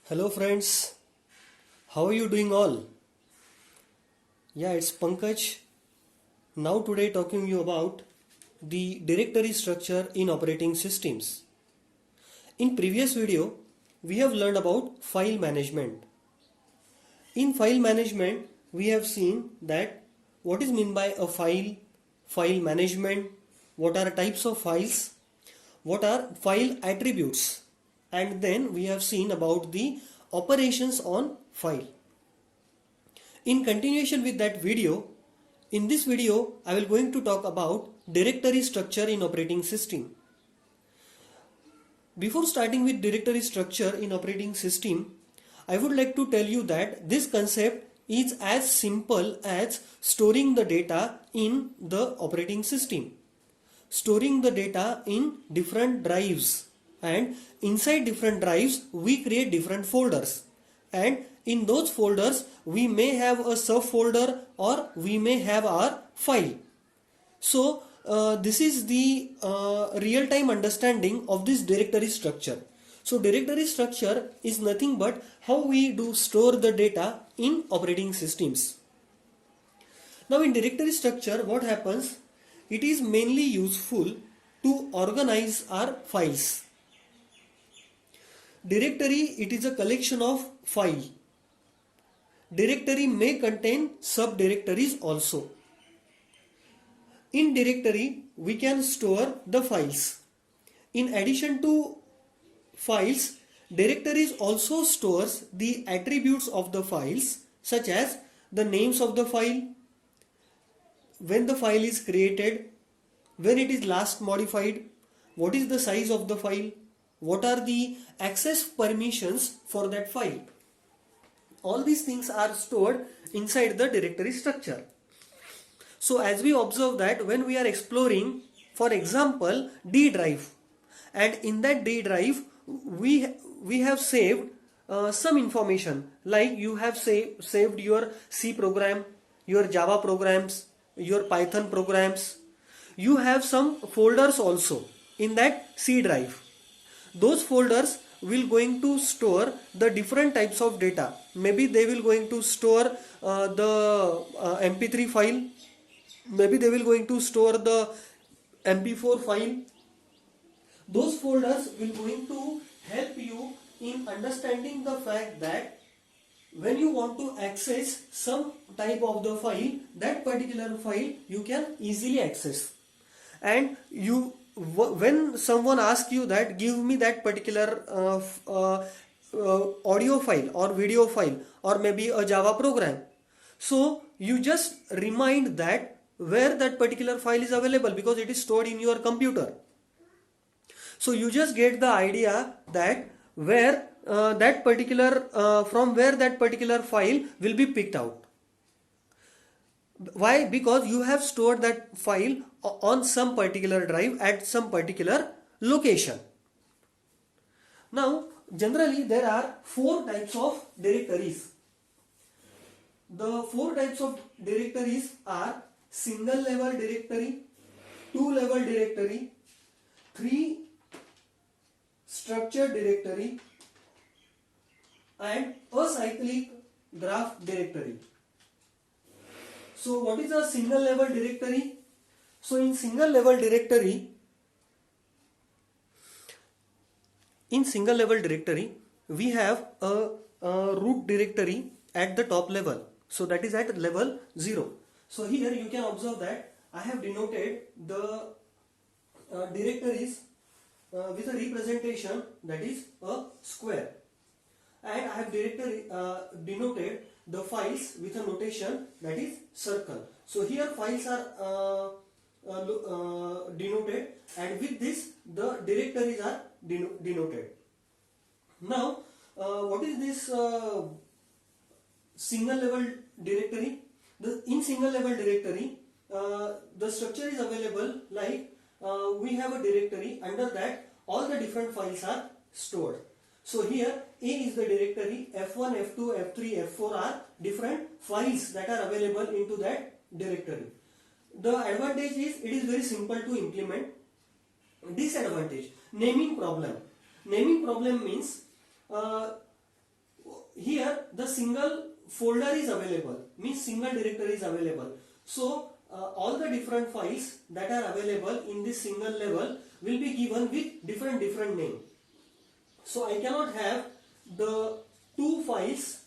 Hello friends, how are you doing all? Yeah, it's Pankaj. Now today talking you about the directory structure in operating systems. In previous video, we have learned about file management. In file management, we have seen that what is meant by a file, file management, what are types of files, what are file attributes, and then we have seen about the operations on file. In continuation with that video, in this video I will going to talk about directory structure in operating system. Before starting with directory structure in operating system, I would like to tell you that this concept is as simple as storing the data in the operating system. Storing the data in different drives, and inside different drives we create different folders, and in those folders we may have a subfolder or we may have our file. So this is the real-time understanding of this directory structure. So directory structure is nothing but how we do store the data in operating systems. Now in directory structure, what happens? It is mainly useful to organize our files. Directory, it is a collection of files. Directory may contain subdirectories also. In directory, we can store the files. In addition to files, directories also stores the attributes of the files, such as the names of the file, when the file is created, when it is last modified, what is the size of the file, what are the access permissions for that file. All these things are stored inside the directory structure. So as we observe that when we are exploring, for example, D drive, and in that D drive we have saved some information, like you have saved your C program, your Java programs, your Python programs. You have some folders also in that C drive. Those folders will going to store the different types of data. Maybe they will going to store the MP3 file. Maybe they will going to store the MP4 file. Those folders will going to help you in understanding the fact that when you want to access some type of the file, that particular file you can easily access. And when someone asks you that give me that particular audio file or video file or maybe a Java program, so you just remind that where that particular file is available, because it is stored in your computer. So you just get the idea that where from where that particular file will be picked out. Why? Because you have stored that file on some particular drive at some particular location. Now generally there are 4 types of directories. The 4 types of directories are single level directory, 2 level directory, 3 structured directory, and acyclic graph directory. So what is a single level directory? So in single level directory, we have a root directory at the top level. So that is at level 0. So here you can observe that I have denoted the directories with a representation that is a square, and I have denoted the files with a notation that is circle. So here files are denoted, and with this the directories are denoted. Now what is this single level directory? In single level directory the structure is available like we have a directory, under that all the different files are stored. So here A is the directory, F1, F2, F3, F4 are different files that are available into that directory. The advantage is it is very simple to implement. Disadvantage, naming problem. Naming problem means here the single folder is available, means single directory is available. So all the different files that are available in this single level will be given with different name. So I cannot have the two files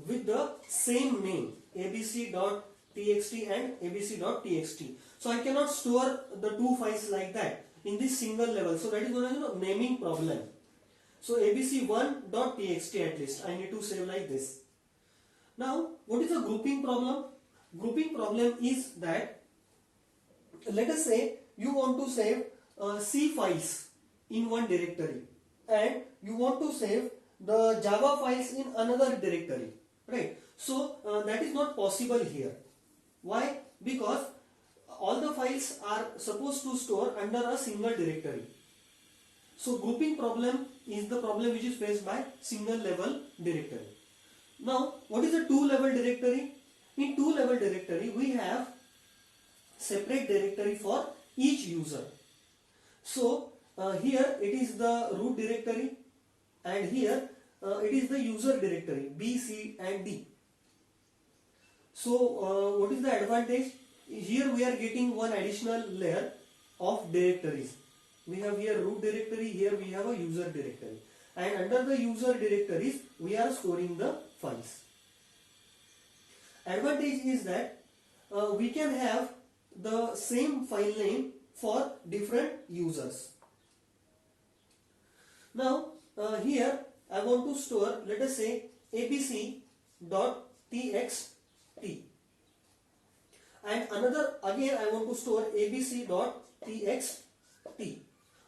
with the same name, abc.txt and abc.txt. So I cannot store the two files like that in this single level. So that is known as naming problem. So abc1.txt at least I need to save like this. Now what is the grouping problem? Grouping problem is that, let us say you want to save C files in one directory and you want to save the Java files in another directory, right? So that is not possible here. Why? Because all the files are supposed to store under a single directory. So grouping problem is the problem which is faced by single level directory. Now what is a two level directory? In two level directory we have separate directory for each user. So here it is the root directory and here it is the user directory B, C and D. So what is the advantage? Here we are getting one additional layer of directories. We have here root directory, here we have a user directory, and under the user directories we are storing the files. Advantage is that we can have the same file name for different users. Now here I want to store, let us say, abc.txt, and another again I want to store abc.txt.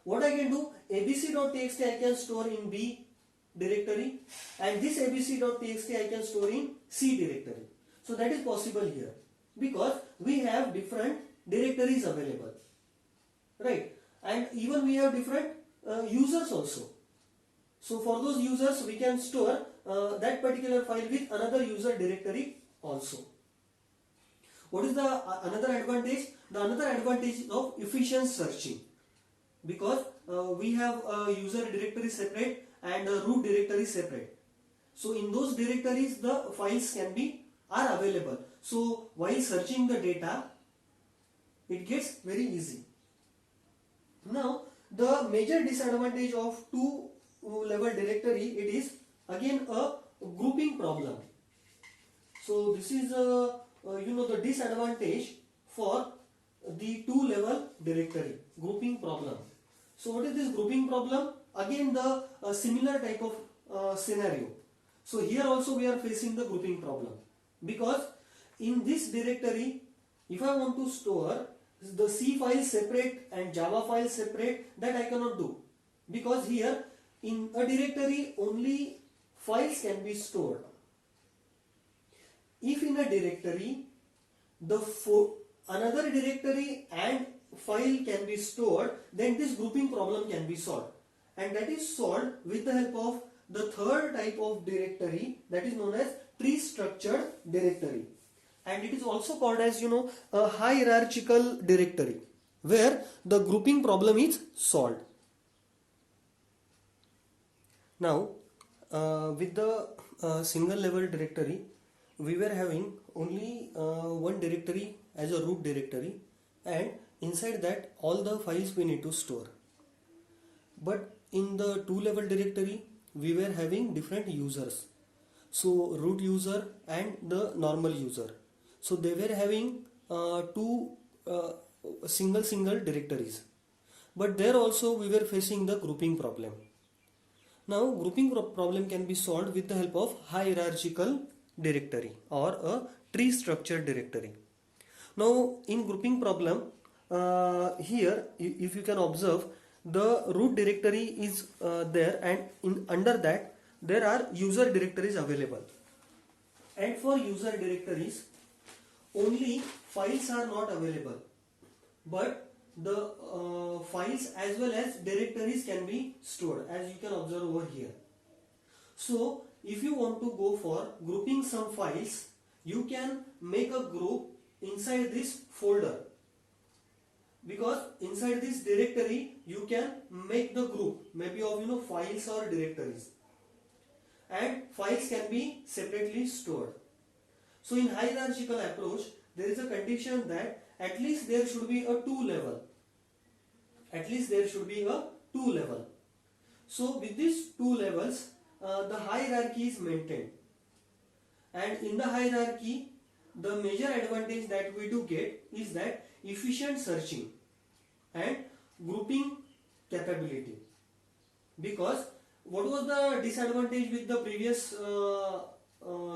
What I can do, abc.txt I can store in B directory and this abc.txt I can store in C directory. So that is possible here because we have different directories available, right? And even we have different users also. So for those users we can store that particular file with another user directory also. What is the another advantage? The another advantage of efficient searching, because we have a user directory separate and a root directory separate. So in those directories the files are available. So while searching the data it gets very easy. Now the major disadvantage of two level directory, it is again a grouping problem. So this is the disadvantage for the two level directory, grouping problem. So what is this grouping problem? Again the similar type of scenario. So here also we are facing the grouping problem, because in this directory if I want to store the C file separate and Java file separate, that I cannot do, because here in a directory only files can be stored. If in a directory another directory and file can be stored, then this grouping problem can be solved, and that is solved with the help of the third type of directory, that is known as tree structured directory, and it is also called as a hierarchical directory, where the grouping problem is solved. Now with the single level directory we were having only one directory as a root directory, and inside that all the files we need to store. But in the two level directory we were having different users, so root user and the normal user. So they were having two single directories, but there also we were facing the grouping problem. Now grouping problem can be solved with the help of hierarchical directory or a tree structured directory. Now in grouping problem, here if you can observe, the root directory is there, and under that there are user directories available, and for user directories only files are not available, but the files as well as directories can be stored, as you can observe over here. So if you want to go for grouping some files, you can make a group inside this folder, because inside this directory you can make the group maybe of files or directories, and files can be separately stored. So in hierarchical approach, there is a condition that at least there should be a two level. At least there should be a two level. So with these two levels, the hierarchy is maintained. And in the hierarchy, the major advantage that we do get is that efficient searching and grouping capability. Because what was the disadvantage with the previous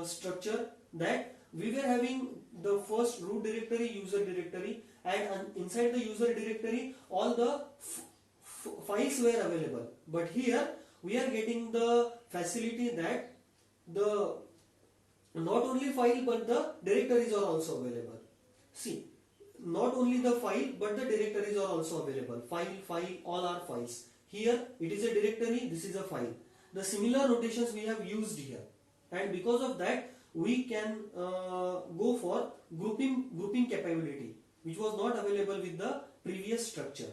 structure? That we were having the first root directory, user directory, and inside the user directory all the files were available. But here we are getting the facility that the not only file but the directories are also available. See, not only the file but the directories are also available. File, all are files. Here it is a directory, this is a file. The similar notations we have used here, and because of that we can go for grouping capability, which was not available with the previous structure.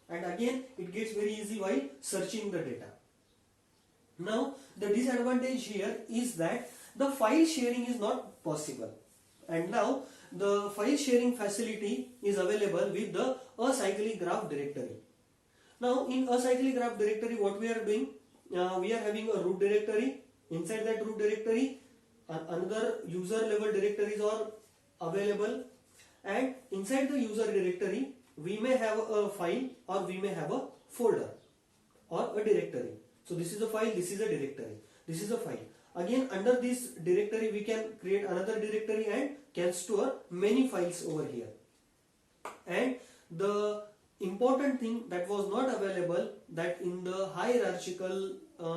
And again it gets very easy while searching the data. Now the disadvantage here is that the file sharing is not possible, and now the file sharing facility is available with the acyclic graph directory. Now in acyclic graph directory, what we are doing, we are having a root directory. Inside that root directory, another user level directories are available, and inside the user directory we may have a file or we may have a folder or a directory. So this is a file, this is a directory, this is a file. Again under this directory we can create another directory and can store many files over here. And the important thing that was not available, that in the hierarchical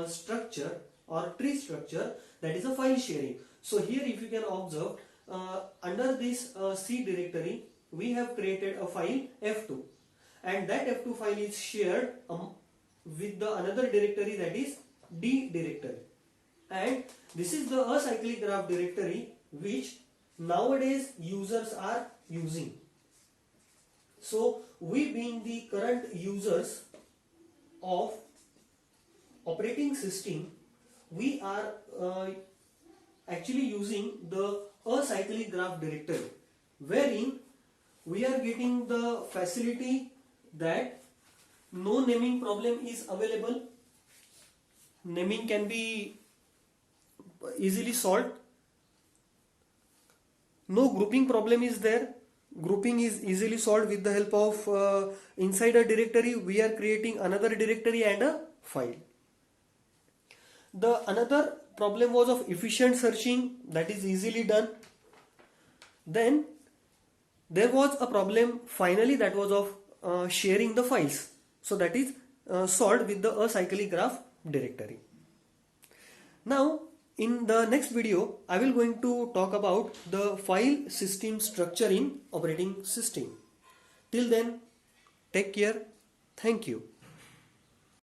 structure or tree structure, that is a file sharing. So here if you can observe, under this C directory we have created a file F2, and that F2 file is shared with the another directory, that is D directory. And this is the acyclic graph directory which nowadays users are using. So we being the current users of operating system, we are actually using the acyclic graph directory, wherein we are getting the facility that no naming problem is available. Naming can be easily solved. No grouping problem is there. Grouping is easily solved with the help of inside a directory we are creating another directory and a file. The another problem was of efficient searching, that is easily done. Then there was a problem finally, that was of sharing the files. So that is solved with the acyclic graph directory. Now in the next video I will going to talk about the file system structure in operating system. Till then, take care. Thank you.